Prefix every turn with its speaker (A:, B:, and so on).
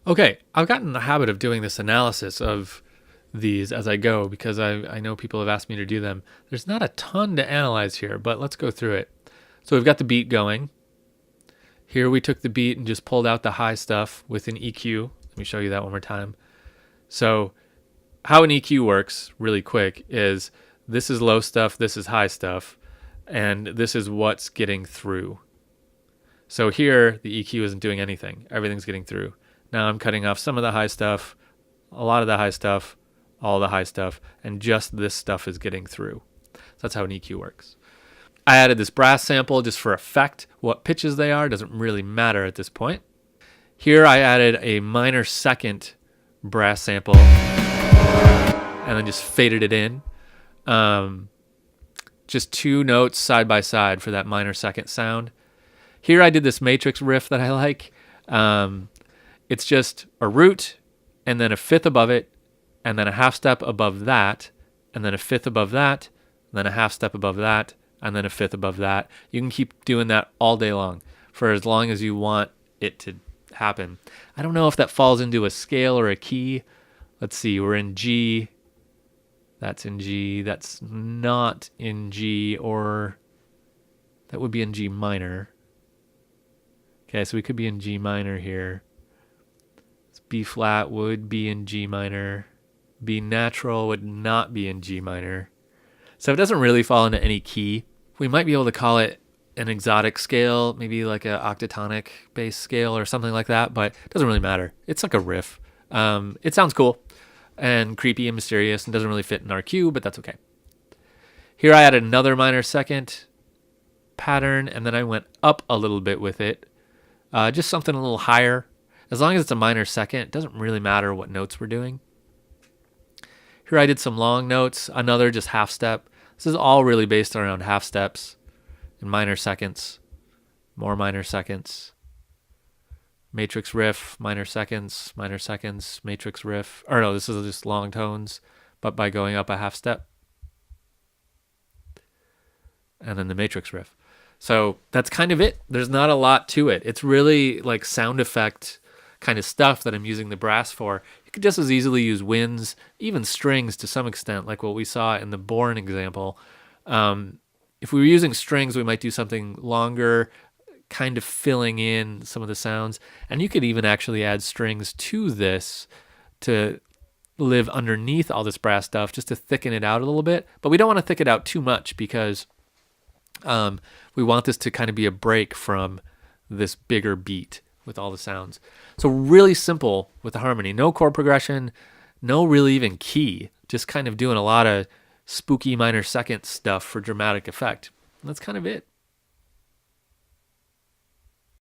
A: Okay, I've gotten in the habit of doing this analysis of these as I go because I know people have asked me to do them. There's not a ton to analyze here, but let's go through it. So we've got the beat going. Here we took the beat and just pulled out the high stuff with an EQ. Let me show you that one more time. So how an EQ works really quick is this is low stuff, this is high stuff, and this is what's getting through. So here the EQ isn't doing anything. Everything's getting through. Now I'm cutting off some of the high stuff, a lot of the high stuff, all the high stuff, and just this stuff is getting through. So that's how an EQ works. I added this brass sample just for effect. What pitches they are doesn't really matter at this point. Here I added a minor second brass sample and then just faded it in. Just two notes side by side for that minor second sound. Here I did this matrix riff that I like. It's just a root and then a fifth above it and then a half step above that and then a fifth above that and then a half step above that and then a fifth above that. You can keep doing that all day long for as long as you want it to happen. I don't know if that falls into a scale or a key. Let's see, we're in G. That's in G. That's not in G, or that would be in G minor. Okay, so we could be in G minor here. B flat would be in G minor. B natural would not be in G minor. So it doesn't really fall into any key. We might be able to call it an exotic scale, maybe like an octatonic bass scale or something like that, but it doesn't really matter. It's like a riff. It sounds cool and creepy and mysterious and doesn't really fit in our cue, but that's okay. Here I added another minor second pattern, and then I went up a little bit with it. Just something a little higher. As long as it's a minor second, it doesn't really matter what notes we're doing. Here I did some long notes, another just half step. This is all really based around half steps and minor seconds, more minor seconds. Matrix riff, minor seconds, matrix riff. Or no, this is just long tones, but by going up a half step. And then the matrix riff. So that's kind of it. There's not a lot to it. It's really like sound effect kind of stuff that I'm using the brass for. You could just as easily use winds, even strings to some extent, like what we saw in the Born example. If we were using strings, we might do something longer, kind of filling in some of the sounds. And you could even actually add strings to this to live underneath all this brass stuff, just to thicken it out a little bit. But we don't want to thicken it out too much because we want this to kind of be a break from this bigger beat with all the sounds. So really simple with the harmony. No chord progression, no really even key. Just kind of doing a lot of spooky minor second stuff for dramatic effect. And that's kind of it.